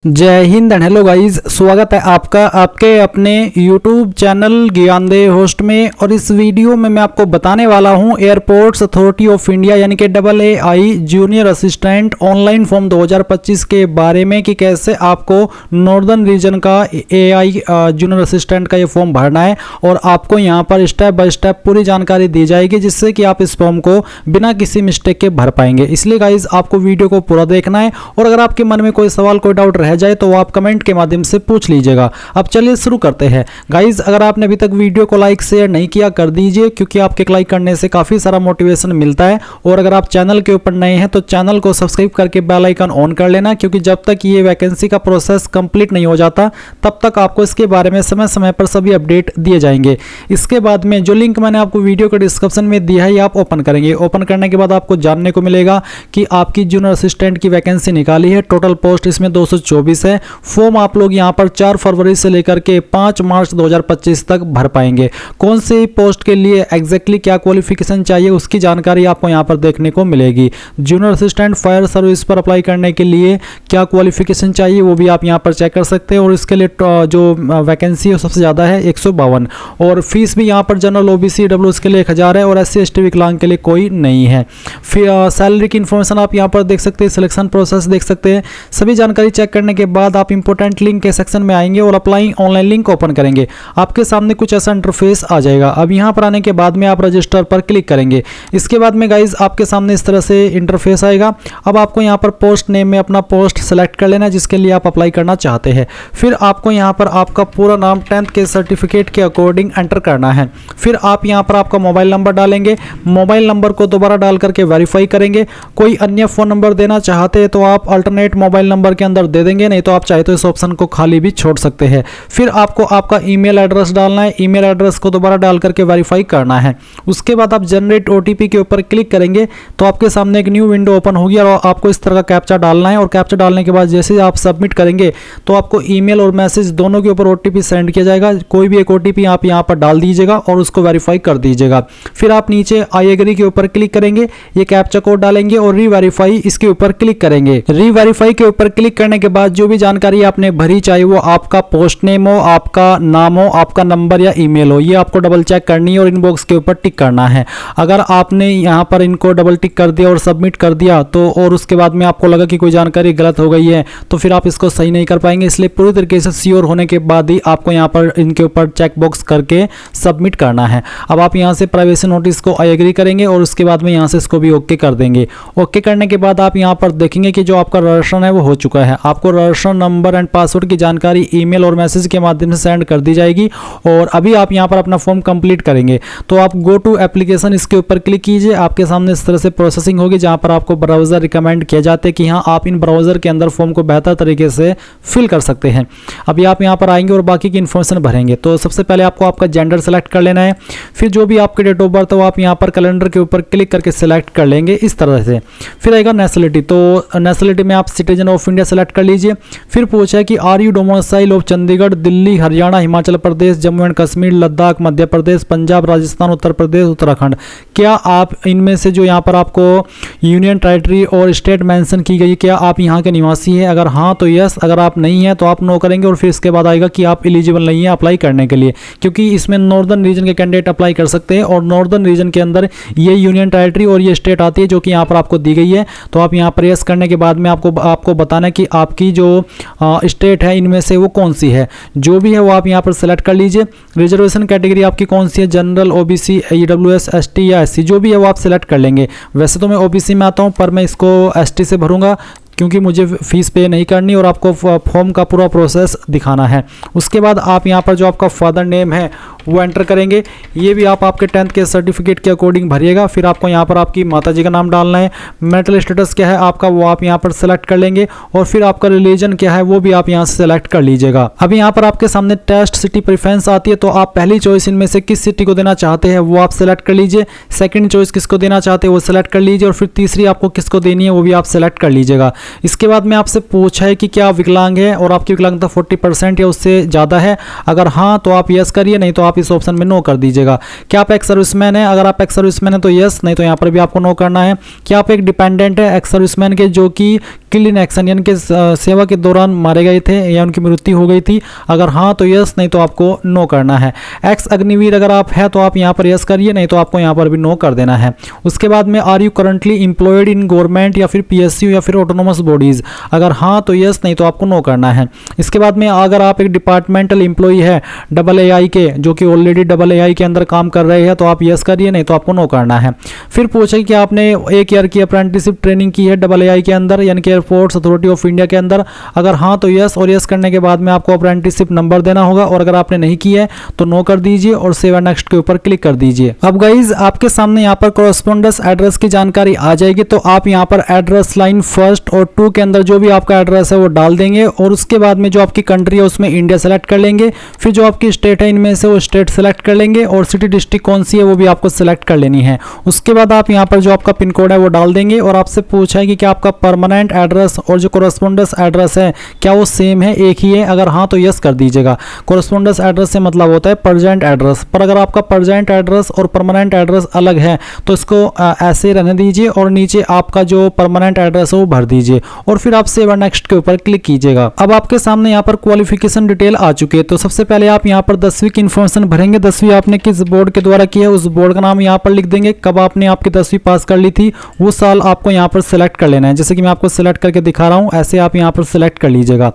जय Hind and hello guys, स्वागत है आपका आपके अपने YouTube चैनल ज्ञानदेव होस्ट में। और इस वीडियो में मैं आपको बताने वाला हूं एयरपोर्ट्स अथॉरिटी ऑफ इंडिया यानी कि AAI junior assistant online form 2025 के बारे में कि कैसे आपको नॉर्दर्न रीजन का AI जूनियर असिस्टेंट का ये फॉर्म भरना है। और आपको यहाँ पर स्टेप बाय स्टेप पूरी जानकारी दी जाएगी जिससे कि आप इस फॉर्म को बिना किसी मिस्टेक के भर पाएंगे। इसलिए गाइज आपको वीडियो को पूरा देखना है और अगर आपके मन में कोई सवाल कोई डाउट रह जाए तो आप कमेंट के माध्यम से पूछ लीजिएगा। अब चलिए शुरू करते हैं। गाइज अगर आपने अभी तक वीडियो को लाइक शेयर नहीं किया कर दीजिए, क्योंकि आपके लाइक करने से काफी सारा मोटिवेशन मिलता है। और अगर आप चैनल के ऊपर नए हैं तो चैनल को सब्सक्राइब करके बेल आइकन ऑन कर लेना, क्योंकि जब तक ये वैकेंसी का प्रोसेस कंप्लीट नहीं हो जाता तब तक आपको इसके बारे में समय समय पर सभी अपडेट दिए जाएंगे। इसके बाद में जो लिंक मैंने आपको वीडियो के डिस्क्रिप्शन में दिया है ये आप ओपन करेंगे। ओपन करने के बाद आपको जानने को मिलेगा कि आपकी जूनियर असिस्टेंट की वैकेंसी निकाली है। टोटल पोस्ट इसमें 224 है। फॉर्म आप लोग यहां पर 4 फरवरी से लेकर के 5 मार्च 2025 तक भर पाएंगे। कौन सी पोस्ट के लिए एग्जैक्टली क्या क्वालिफिकेशन चाहिए उसकी जानकारी आपको यहां पर देखने को मिलेगी। जूनियर असिस्टेंट फायर सर्विस पर अप्लाई करने के लिए क्या क्वालिफिकेशन चाहिए वो भी आप यहां पर चेक कर सकते हैं। और इसके लिए जो वैकेंसी है सबसे ज़्यादा है 152। और फीस भी यहाँ पर जनरल OBC EWS के लिए 1000 है और SC ST विकलांग के लिए कोई नहीं है। फिर सैलरी की इन्फॉर्मेशन आप यहाँ पर देख सकते हैं, सिलेक्शन प्रोसेस देख सकते हैं। सभी जानकारी चेक करने के बाद आप इंपॉर्टेंट लिंक के सेक्शन में आएंगे और अप्लाई ऑनलाइन लिंक ओपन करेंगे। आपके सामने कुछ ऐसा इंटरफेस आ जाएगा। अब यहाँ पर आने के बाद में आप रजिस्टर पर क्लिक करेंगे। इसके बाद में गाइज आपके सामने इस तरह से इंटरफेस आएगा। अब आपको यहाँ पर पोस्ट नेम में अपना पोस्ट सेलेक्ट कर लेना जिसके लिए आप अप्लाई करना चाहते हैं। फिर आपको यहाँ पर आपका पूरा नाम 10th के सर्टिफिकेट के अकॉर्डिंग एंटर करना है। फिर आप यहाँ पर आपका मोबाइल नंबर डालेंगे। मोबाइल नंबर को दोबारा डाल करके वेरीफाई करेंगे। कोई अन्य फ़ोन नंबर देना चाहते हैं तो आप अल्टरनेट मोबाइल नंबर के अंदर दे देंगे, नहीं तो आप चाहे तो इस ऑप्शन को खाली भी छोड़ सकते हैं। फिर आपको आपका ईमेल एड्रेस डालना है। ईमेल एड्रेस को दोबारा डाल करके वेरीफाई करना है। उसके बाद आप जनरेट OTP के ऊपर क्लिक करेंगे तो आपके सामने एक न्यू विंडो ओपन होगी और आपको इस तरह का कैप्चा डालना है। और कैप्चा डालने के बाद जैसे आप सबमिट करेंगे तो आपको ईमेल और मैसेज दोनों के ऊपर OTP सेंड किया जाएगा। कोई भी एक OTP आप यहाँ पर डाल दीजिएगा और उसको वेरीफाई कर दीजिएगा। फिर आप नीचे आई एग्री के ऊपर क्लिक करेंगे, ये कैप्चा कोड डालेंगे और रीवेरीफाई इसके ऊपर क्लिक करेंगे। रीवेरीफाई के ऊपर क्लिक करने के बाद जो भी जानकारी आपने भरी, चाहे वो आपका पोस्ट नेम हो, आपका नाम हो, आपका नंबर या ईमेल हो, ये आपको डबल चेक करनी है और इनबॉक्स के ऊपर टिक करना है। अगर आपने यहाँ पर इनको डबल टिक कर दिया और सबमिट कर दिया तो और उसके बाद में आपको लगा कि कोई जानकारी गलत हो गई है तो फिर आप इसको सही नहीं कर पाएंगे। इसलिए पूरी तरीके से श्योर होने के बाद ही आपको यहाँ पर इनके ऊपर चेक बॉक्स करके सबमिट करना है। अब आप यहाँ से प्राइवेसी नोटिस को आई एग्री करेंगे और उसके बाद में यहाँ से इसको भी ओके कर देंगे। ओके करने के बाद आप यहाँ पर देखेंगे कि जो आपका रजिस्ट्रेशन है वो हो चुका है। आपको रजिस्ट्रेशन नंबर एंड पासवर्ड की जानकारी ईमेल और मैसेज के माध्यम से सेंड कर दी जाएगी। और अभी आप यहाँ पर अपना फॉर्म कंप्लीट करेंगे तो आप गो टू एप्लीकेशन इसके ऊपर क्लिक कीजिए। आपके सामने इस तरह से प्रोसेसिंग होगी जहाँ पर आपको ब्राउजर रिकमेंड किया जाता है कि हाँ आप इन ब्राउजर के अंदर फॉर्म को बेहतर तरीके से फिल कर सकते हैं। अभी आप यहाँ पर आएंगे और बाकी की इन्फॉर्मेशन भरेंगे। तो सबसे पहले आपको आपका जेंडर सेलेक्ट कर लेना है। फिर जो भी आपके डेट ऑफ बर्थ हो आप यहाँ पर कैलेंडर के ऊपर क्लिक करके सिलेक्ट कर लेंगे इस तरह से। फिर आएगा नेशनलिटी, तो नेशनलिटी में आप सिटीजन ऑफ इंडिया सेलेक्ट कर लीजिए। फिर पूछा है कि are you domicile of Chandigarh, Delhi, Haryana, Himachal Pradesh, Jammu and Kashmir, Ladakh, Madhya Pradesh, Punjab, Rajasthan, Uttar Pradesh, Uttarakhand. क्या आप इनमें से जो यहाँ पर आपको यूनियन टेरिटरी और स्टेट मेंशन की गई, क्या आप यहाँ के निवासी हैं? अगर हाँ तो यस, अगर आप नहीं हैं तो आप नो करेंगे। और फिर इसके बाद आएगा कि आप एलिजिबल नहीं है अप्लाई करने के लिए, क्योंकि इसमें नॉर्दर्न रीजन के कैंडिडेट अप्लाई कर सकते हैं और नॉर्दर्न रीजन के अंदर ये यूनियन टेरिटरी और ये स्टेट आती है जो कि यहाँ पर आपको दी गई है। तो आप यहाँ पर यस करने के बाद में आपको बताना है कि आपकी जो स्टेट है इनमें से वो कौन सी है। जो भी है वो आप यहाँ पर सेलेक्ट कर लीजिए। रिजर्वेशन कैटेगरी आपकी कौन सी है, जनरल, OBC EWS ST या SC, जो भी है वो आप सेलेक्ट कर लेंगे। वैसे तो मैं OBC में आता हूँ पर मैं इसको ST से भरूंगा क्योंकि मुझे फीस पे नहीं करनी और आपको फॉर्म का पूरा प्रोसेस दिखाना है। उसके बाद आप यहाँ पर जो आपका फादर नेम है वो एंटर करेंगे। ये भी आप आपके 10th के सर्टिफिकेट के अकॉर्डिंग भरिएगा। फिर आपको यहाँ पर आपकी माताजी का नाम डालना है। मेंटल स्टेटस क्या है आपका वो आप यहाँ पर सेलेक्ट कर लेंगे। और फिर आपका रिलीजन क्या है वो भी आप यहाँ से सेलेक्ट कर लीजिएगा। अभी यहाँ पर आपके सामने टेस्ट सिटी प्रेफरेंस आती है, तो आप पहली चॉइस इनमें से किस सिटी को देना चाहते हैं वो आप सेलेक्ट कर लीजिए। सेकंड चॉइस किसको देना चाहते हैं वो सेलेक्ट कर लीजिए। और फिर तीसरी आपको किसको देनी है वो भी आप सेलेक्ट कर लीजिएगा। इसके बाद में आपसे पूछा है कि क्या आप विकलांग है और आपकी विकलांगता 40% या उससे ज़्यादा है। अगर हाँ तो आप यस करिए, नहीं तो आप इस ऑप्शन में नो कर दीजिएगा। क्या आप एक्स सर्विसमैन है? अगर आप एक्स सर्विसमैन है तो यस, नहीं तो यहाँ पर भी आपको नो करना है। क्या आप एक डिपेंडेंट है एक्स सर्विसमैन के जो कि किल इन एक्शन यानी कि सेवा के दौरान मारे गए थे या उनकी मृत्यु हो गई थी? अगर हाँ तो यस, नहीं तो आपको नो करना है। एक्स अग्निवीर अगर आप है तो आप यहाँ पर यस करिए, नहीं तो आपको यहाँ पर भी नो कर देना है। उसके बाद में are you currently employed in government या फिर पीएसयू या फिर ऑटोनोमस बॉडीज? अगर हाँ तो यस, नहीं तो आपको नो करना है। इसके बाद में अगर आप एक डिपार्टमेंटल एम्प्लॉई है AA के, जो कि ऑलरेडी AA के अंदर काम कर रहे हैं, तो आप यस करिए, नहीं तो आपको नो करना है। फिर पूछे कि आपने 1 ईयर की अप्रेंटिसशिप ट्रेनिंग की है AA के अंदर यानी कि एयरपोर्ट्स अथॉरिटी ऑफ इंडिया के अंदर? अगर हाँ तो यस, और यस करने के बाद में आपको अप्रेंटिसशिप नंबर देना होगा, और अगर आपने नहीं की है तो नो कर दीजिए और सेव एंड नेक्स्ट के ऊपर क्लिक कर दीजिए। अब गाइज आपके सामने यहाँ पर कॉरेस्पोंडेंस एड्रेस की जानकारी आ जाएगी, तो आप यहाँ पर एड्रेस लाइन 1 और 2 के अंदर जो भी आपका एड्रेस है वो डाल देंगे, और उसके बाद में जो आपकी कंट्री है उसमें इंडिया सेलेक्ट कर लेंगे। फिर जो आपकी स्टेट है इनमें से वो स्टेट सेलेक्ट कर लेंगे, और सिटी डिस्ट्रिक्ट कौन सी है वो भी आपको सेलेक्ट कर लेनी है। उसके बाद आप यहाँ पर जो आपका पिन कोड है वो डाल देंगे, और आपसे पूछा है कि क्या आपका परमानेंट एड्रेस और जो कॉरेस्पोंडेंस एड्रेस है क्या वो सेम है, एक ही है? अगर हाँ तो यस कर दीजिएगा। कॉरेस्पोंडेंस एड्रेस से मतलब होता है प्रेजेंट एड्रेस, पर अगर आपका प्रेजेंट एड्रेस और परमानेंट एड्रेस अलग है तो इसको ऐसे रहने दीजिए, और नीचे आपका जो परमानेंट एड्रेस है वो भर दीजिए, और फिर आप सेव एंड नेक्स्ट के ऊपर क्लिक कीजिएगा। अब आपके सामने यहाँ पर क्वालिफिकेशन डिटेल आ चुकी है, तो सबसे पहले आप यहाँ पर 10वीं की इन्फॉर्मेशन भरेंगे। 10वीं आपने किस बोर्ड के द्वारा की है उस बोर्ड का नाम यहाँ पर लिख देंगे। कब आपने आपकी 10वीं पास कर ली थी वो साल आपको यहाँ पर सिलेक्ट कर लेना है, जैसे कि मैं आपको सिलेक्ट करके दिखा रहा हूँ, ऐसे आप यहाँ पर सिलेक्ट कर लीजिएगा।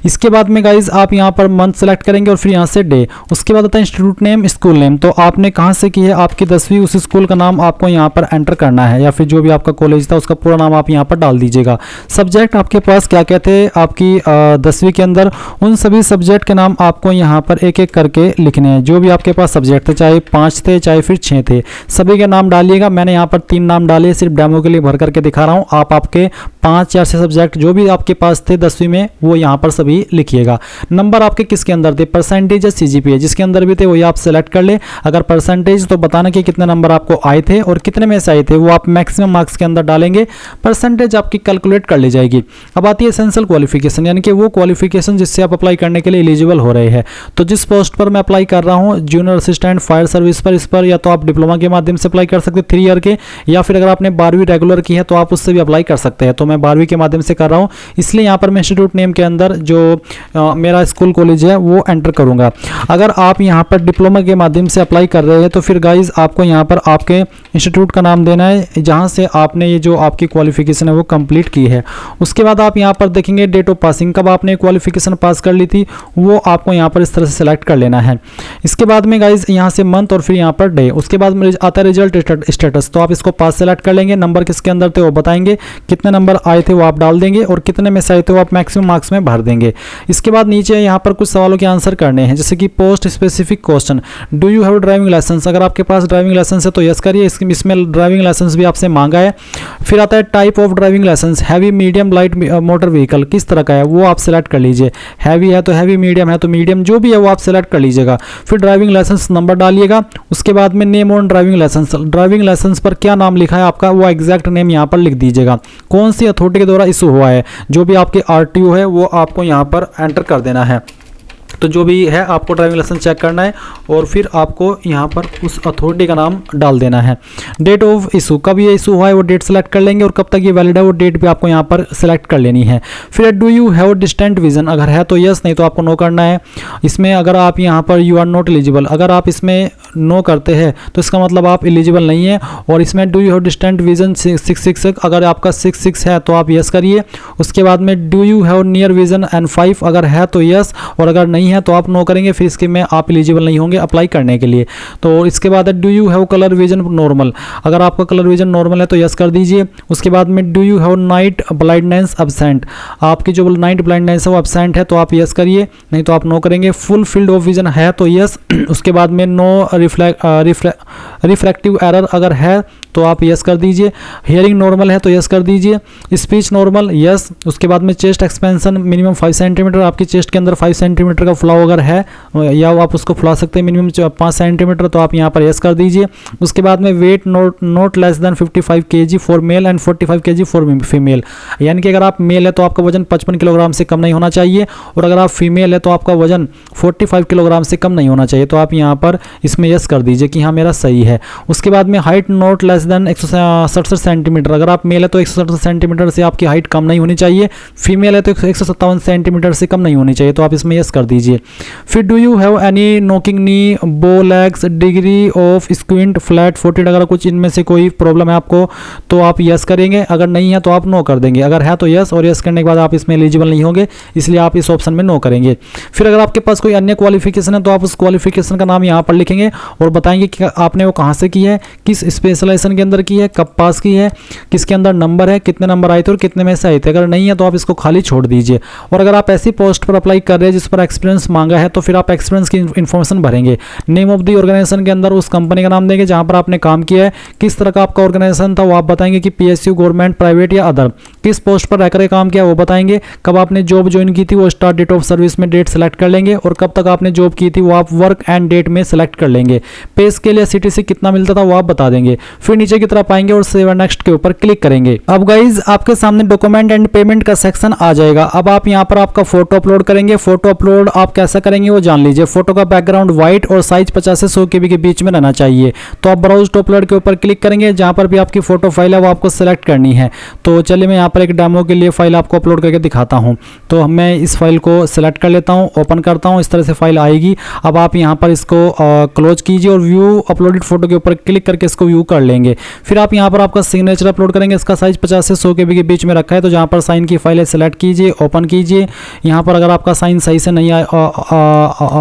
इसके बाद में गाइज आप यहाँ पर मंथ सेलेक्ट करेंगे और फिर यहाँ से डे। उसके बाद आता है इंस्टीट्यूट नेम, स्कूल नेम, तो आपने कहाँ से की है आपकी 10वीं, उस स्कूल का नाम आपको यहाँ पर एंटर करना है, या फिर जो भी आपका कॉलेज था उसका पूरा नाम आप यहाँ पर डाल दीजिएगा। सब्जेक्ट आपके पास क्या क्या थे आपकी 10वीं के अंदर, उन सभी सब्जेक्ट के नाम आपको यहाँ पर एक एक करके लिखने हैं। जो भी आपके पास सब्जेक्ट थे, चाहे 5 थे चाहे फिर 6 थे, सभी के नाम डालिएगा। मैंने यहाँ पर 3 नाम डाले, सिर्फ डेमो के लिए भर करके दिखा रहा हूँ। आप आपके 5 या 6 सब्जेक्ट जो भी आपके पास थे 10वीं में वो यहाँ पर सभी लिखिएगा। नंबर आपके किसके अंदर थे, परसेंटेज या CGPA, जिसके अंदर भी थे वही आप सेलेक्ट कर ले। अगर परसेंटेज तो बताना कि कितने नंबर आपको आए थे और कितने में से आए थे, वो आप मैक्सिमम मार्क्स के अंदर डालेंगे, परसेंटेज आपकी कैलकुलेट कर ली जाएगी। अब आती है एसेंशियल क्वालिफिकेशन, यानी कि वो क्वालिफिकेशन जिससे आप अप्लाई करने के लिए एलिजिबल हो रहे हैं। तो जिस पोस्ट पर मैं अप्लाई कर रहा हूँ, जूनियर असिस्टेंट फायर सर्विस पर, इस पर या तो आप डिप्लोमा के माध्यम से अप्लाई कर सकते हैं 3 ईयर के, या फिर अगर आपने 12वीं रेगुलर की है तो आप उससे भी अप्लाई कर सकते हैं। तो मैं 12वीं के माध्यम से कर रहा हूँ, इसलिए यहाँ पर मैं इंस्टीट्यूट नेम के अंदर जो मेरा स्कूल कॉलेज है वो एंटर करूँगा। अगर आप यहाँ पर डिप्लोमा के माध्यम से अप्लाई कर रहे हैं तो फिर गाइज आपको यहाँ पर आपके इंस्टीट्यूट का नाम देना है जहाँ से आपने ये जो आपकी क्वालिफिकेशन है वो कंप्लीट की है। उसके बाद आप यहाँ पर देखेंगे डेट ऑफ पासिंग, कब आपने क्वालिफिकेशन पास कर ली थी वो आपको यहाँ पर इस तरह से सेलेक्ट कर लेना है। इसके बाद में गाइज यहाँ से मंथ और फिर यहाँ पर डे। उसके बाद में आता है रिजल्ट स्टेटस, तो आप इसको पास सेलेक्ट कर लेंगे। नंबर किसके अंदर थे वो बताएंगे, कितने नंबर आए थे वो आप डाल देंगे, और कितने में से आए थे वो आप मैक्सिमम मार्क्स में भर देंगे। इसके बाद नीचे यहाँ पर कुछ सवालों के आंसर करने हैं, जैसे कि post specific question, do you have driving licence, अगर आपके पास ड्राइविंग लाइसेंस है तो यस करिए, इसमें ड्राइविंग लाइसेंस भी आपसे मांगा है। फिर आता है type of driving licence, heavy medium light motor vehicle, किस तरह का है वो आप सेलेक्ट कर लीजिए। हैवी है तो हैवी, मीडियम है तो मीडियम, जो भी है वो आप सेलेक्ट कर लीजिएगा। फिर ड्राइविंग लाइसेंस नंबर डालिएगा। उसके बाद में name on driving licence, driving licence पर क्या नाम लिखा है आपका वो एग्जैक्ट नेम यहाँ पर लिख दीजिएगा। कौन सी अथॉरिटी के द्वारा इशू हुआ है, जो भी आपके RTO है वो आपको यहाँ पर एंटर कर देना है। तो जो भी है आपको ड्राइविंग लाइसेंस चेक करना है, और फिर आपको यहाँ पर उस अथॉरिटी का नाम डाल देना है। डेट ऑफ इशू, कब ये इशू हुआ है वो डेट सेलेक्ट कर लेंगे, और कब तक ये वैलिड है वो डेट भी आपको यहाँ पर सेलेक्ट कर लेनी है। फिर do you have distant vision, अगर है तो यस, नहीं तो आपको नो करना है। इसमें अगर आप यहाँ पर यू आर नॉट एलिजिबल, अगर आप इसमें नो करते हैं तो इसका मतलब आप एलिजिबल नहीं है। और इसमें do you have distant vision 666, अगर आपका 66 है तो आप यस करिए। उसके बाद में do you have near vision N5, अगर है तो यस, और अगर नहीं है तो आप नो करेंगे, फिर इसके में आप एलिजिबल नहीं होंगे अप्लाई करने के लिए। तो इसके बाद है do you have colour vision normal, अगर आपका कलर विजन नॉर्मल है तो यस कर दीजिए। उसके बाद में do you have night blindness absent, आपकी जो नाइट ब्लाइंडनेस है वो एब्सेंट है तो आप यस करिए, नहीं तो आप नो करेंगे। फुल फील्ड ऑफ विजन है तो यस। उसके बाद में नो रिफ्रैक्टिव एरर अगर है तो आप यस कर दीजिए। हियरिंग नॉर्मल है तो यस कर दीजिए। Speech normal yes. उसके बाद में चेस्ट एक्सपेंशन मिनिमम 5 सेंटीमीटर, आपकी चेस्ट के अंदर 5 सेंटीमीटर का फुलाओ अगर है या आप उसको फुला सकते हैं मिनिमम 5 सेंटीमीटर, तो आप यहाँ पर यस कर दीजिए। उसके बाद में weight not less than 55 kg for male and 45 kg for female, यानी कि अगर आप मेल है तो आपका वजन 55 किलोग्राम से कम नहीं होना चाहिए, और अगर आप फीमेल है तो आपका वजन 45 किलोग्राम से कम नहीं होना चाहिए। तो आप यहाँ पर इसमें यस कर दीजिए कि हाँ मेरा सही है। उसके बाद में height not less then 167 centimetre, अगर आप मेल है तो 167 सेंटीमीटर से आपकी हाइट कम नहीं होनी चाहिए, फीमेल है तो 157 सेंटीमीटर से कम नहीं होनी चाहिए, तो आप इसमें यस कर दीजिए। फिर do you have any knocking नी, बो legs, degree of squint, flat footed, अगर कुछ इनमें से कोई प्रॉब्लम है आपको तो आप यस करेंगे, अगर नहीं है तो आप नो कर देंगे, अगर है तो यस, और यस करने के बाद आप इसमें एलिजिबल नहीं होंगे, इसलिए आप इस ऑप्शन में नो करेंगे। फिर अगर आपके पास कोई अन्य क्वालिफिकेशन है तो आप उस क्वालिफिकेशन का नाम यहाँ पर लिखेंगे और बताएंगे कि आपने वो कहाँ से की है, किस स्पेशलाइजेशन के अंदर की है, कब पास की है, किसके अंदर नंबर है, कितने नंबर आए थे और कितने में से आए थे। अगर नहीं है तो आप इसको खाली छोड़ दीजिए। और अगर आप ऐसी पोस्ट पर अप्लाई कर रहे हैं जिस पर एक्सपीरियंस मांगा है तो फिर आप एक्सपीरियंस की इन्फॉर्मेशन भरेंगे। नेम ऑफ द ऑर्गेनाइजेशन के अंदर उस कंपनी का नाम देंगे जहां पर आपने काम किया है, किस तरह का आपका ऑर्गेनाइजेशन था वो आप बताएंगे कि पीएसयू, गवर्नमेंट, प्राइवेट या अदर, किस पोस्ट पर रहकर काम किया वो बताएंगे, कब आपने जॉब ज्वाइन की थी वो स्टार्ट डेट ऑफ सर्विस में डेट सेलेक्ट कर लेंगे, और कब तक आपने जॉब की थी वो आप वर्क एंड डेट में सेलेक्ट कर लेंगे। पे स्केल या सीटीसी कितना मिलता था वो आप बता देंगे। फिर नीचे की तरफ आएंगे और सेव नेक्स्ट के ऊपर क्लिक करेंगे। अब गाइज आपके सामने डॉक्यूमेंट एंड पेमेंट का सेक्शन आ जाएगा। अब आप यहाँ पर आपका फोटो अपलोड करेंगे। फोटो अपलोड आप कैसा करेंगे वो जान लीजिए। फोटो का बैकग्राउंड व्हाइट और साइज 50 से 100 KB के बीच में रहना चाहिए। तो आप ब्राउज टू अपलोड के ऊपर क्लिक करेंगे, जहां पर भी आपकी फोटो फाइल है वो आपको सेलेक्ट करनी है। तो चलिए मैं यहाँ पर एक डेमो के लिए फाइल आपको अपलोड करके दिखाता हूँ। तो मैं इस फाइल को सिलेक्ट कर लेता हूँ, ओपन करता हूँ, इस तरह से फाइल आएगी। अब आप यहाँ पर इसको क्लोज कीजिए और व्यू अपलोडेड फोटो के ऊपर क्लिक करके इसको व्यू कर लेंगे। फिर आप यहाँ पर आपका सिग्नेचर अपलोड करेंगे। इसका साइज 50 से 100 KB के बीच में रखा है, तो जहाँ पर साइन की फाइल है सेलेक्ट कीजिए, ओपन कीजिए। यहाँ पर अगर आपका साइन सही से नहीं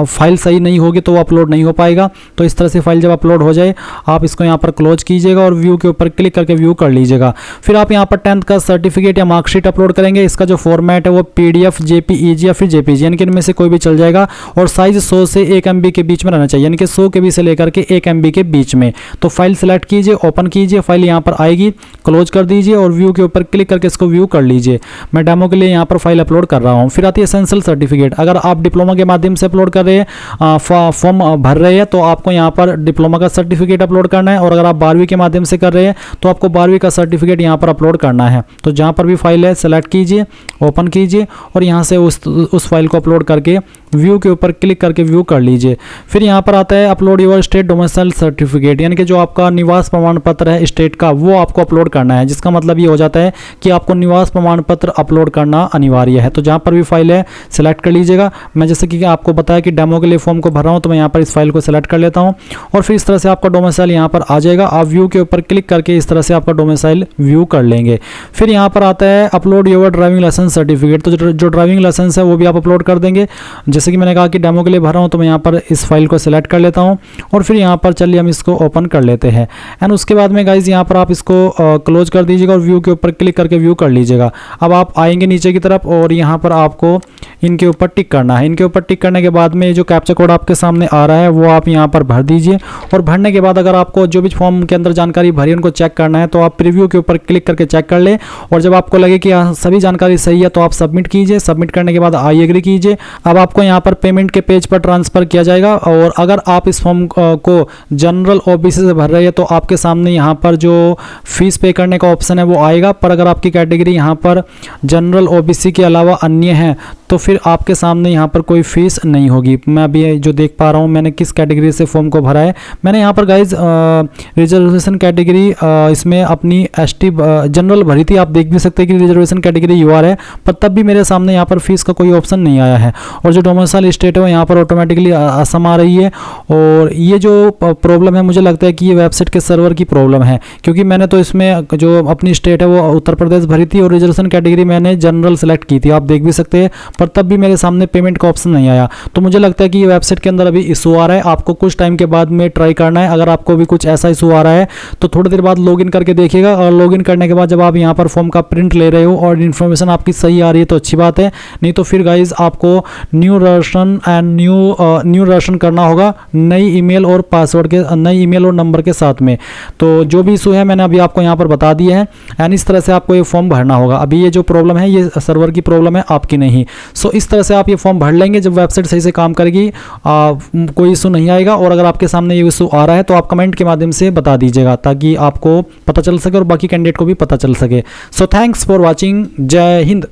फाइल सही नहीं होगी तो वो अपलोड नहीं हो पाएगा। तो इस तरह से फाइल जब अपलोड हो जाए आप इसको यहाँ पर क्लोज कीजिएगा और व्यू के ऊपर क्लिक करके व्यू कर लीजिएगा। फिर आप यहाँ पर 10th का सर्टिफिकेट या मार्कशीट अपलोड करेंगे। इसका जो फॉर्मेट है वो PDF, JPEG या फिर JPG, यानी कि इनमें से कोई भी चल जाएगा, और साइज 100 से 1 MB के बीच में रहना चाहिए, यानी कि 100 KB से लेकर के 1 MB के बीच में। तो फाइल सेलेक्ट कीजिए, ओपन कीजिए, फाइल यहाँ पर आएगी, क्लोज कर दीजिए और व्यू के ऊपर क्लिक करके इसको व्यू कर लीजिए। मैं डेमो के लिए यहाँ पर फाइल अपलोड कर रहा हूँ। फिर आती है एसेंशियल सर्टिफिकेट। अगर आप डिप्लोमा के माध्यम से अपलोड कर रहे हैं, फॉर्म भर रहे हैं, तो आपको यहाँ पर डिप्लोमा का सर्टिफिकेट अपलोड करना है, और अगर आप 12वीं के माध्यम से कर रहे हैं तो आपको 12वीं का सर्टिफिकेट यहाँ पर अपलोड करना है। तो जहाँ पर भी फाइल है सेलेक्ट कीजिए, ओपन कीजिए और यहाँ से उस फाइल को अपलोड करके व्यू के ऊपर क्लिक करके व्यू कर लीजिए। फिर यहाँ पर आता है upload your state domicile certificate, यानी कि जो आपका निवास प्रमाण पत्र है स्टेट का वो आपको अपलोड करना है, जिसका मतलब ये हो जाता है कि आपको निवास प्रमाण पत्र अपलोड करना अनिवार्य है। तो जहाँ पर भी फाइल है सेलेक्ट कर लीजिएगा। मैं जैसे कि आपको बताया कि डेमो के लिए फॉर्म को भर रहा हूँ, तो मैं यहाँ पर इस फाइल को सेलेक्ट कर लेता हूँ और फिर इस तरह से आपका डोमिसाइल यहाँ पर आ जाएगा। आप व्यू के ऊपर क्लिक करके इस तरह से आपका डोमिसाइल व्यू कर लेंगे। फिर यहाँ पर आता है upload your driving licence certificate. तो जो ड्राइविंग लाइसेंस है वो भी आप अपलोड कर देंगे। जैसे कि मैंने कहा कि डेमो के लिए भर रहा हूँ, तो मैं यहाँ पर इस फाइल को सेलेक्ट कर लेता हूँ और फिर यहाँ पर चलिए हम इसको ओपन कर लेते हैं। एंड उसके बाद में गाइज यहाँ पर आप इसको क्लोज कर दीजिएगा और व्यू के ऊपर क्लिक करके व्यू कर लीजिएगा। अब आप आएंगे नीचे की तरफ और यहाँ पर आपको इनके ऊपर टिक करना है। इनके ऊपर टिक करने के बाद में जो कैप्चा कोड आपके सामने आ रहा है वो आप यहाँ पर भर दीजिए, और भरने के बाद अगर आपको जो भी फॉर्म के अंदर जानकारी भरी उनको चेक करना है तो आप प्रीव्यू के ऊपर क्लिक करके चेक कर ले, और जब आपको लगे कि सभी जानकारी सही है तो आप सबमिट कीजिए। सबमिट करने के बाद आई एग्री कीजिए। अब आपको यहाँ पर पेमेंट के पेज पर ट्रांसफर किया जाएगा, और अगर आप इस फॉर्म को जनरल OBC से भर रहे हैं तो आपके सामने यहाँ पर जो फीस पे करने का ऑप्शन है वो आएगा। पर अगर आपकी कैटेगरी यहाँ पर जनरल OBC के अलावा अन्य है तो फिर आपके सामने यहाँ पर कोई फीस नहीं होगी। मैं अभी जो देख पा रहा हूँ मैंने किस कैटेगरी से फॉर्म को भरा है। मैंने यहाँ पर गाइज रिजर्वेशन कैटेगरी इसमें अपनी ST जनरल भरी थी। आप देख भी सकते हैं कि रिजर्वेशन कैटेगरी UR है, पर तब भी मेरे सामने यहाँ पर फीस का कोई ऑप्शन नहीं आया है। और जो डोमिसाइल स्टेट है यहाँ पर ऑटोमेटिकली असम आ रही है। और ये जो प्रॉब्लम है मुझे लगता है कि ये वेबसाइट के सर्वर की प्रॉब्लम है, क्योंकि मैंने तो इसमें जो अपनी स्टेट है वो उत्तर प्रदेश भरी थी और रिजर्वेशन कैटेगरी मैंने जनरल सेलेक्ट की थी, आप देख भी सकते हैं, पर तब भी मेरे सामने पेमेंट का ऑप्शन नहीं आया। तो मुझे लगता है कि ये वेबसाइट के अंदर अभी इशू आ रहा है। आपको कुछ टाइम के बाद में ट्राई करना है। अगर आपको भी कुछ ऐसा इशू आ रहा है तो थोड़ी देर बाद लॉगिन करके देखिएगा, और लॉगिन करने के बाद जब आप यहाँ पर फॉर्म का प्रिंट ले रहे हो और इन्फॉर्मेशन आपकी सही आ रही है तो अच्छी बात है, नहीं तो फिर गाइज आपको न्यू रजिस्ट्रेशन करना होगा नई ईमेल और पासवर्ड के, नई ईमेल और नंबर के साथ में। तो जो भी इशू है मैंने अभी आपको यहाँ पर बता दिए हैं, एंड इस तरह से आपको ये फॉर्म भरना होगा। अभी ये जो प्रॉब्लम है ये सर्वर की प्रॉब्लम है, आपकी नहीं। सो इस तरह से आप ये फॉर्म भर लेंगे। जब वेबसाइट सही से काम करेगी कोई इशू नहीं आएगा। और अगर आपके सामने ये इशू आ रहा है तो आप कमेंट के माध्यम से बता दीजिएगा ताकि आपको पता चल सके और बाकी कैंडिडेट को भी पता चल सके। So thanks for watching. जय हिंद।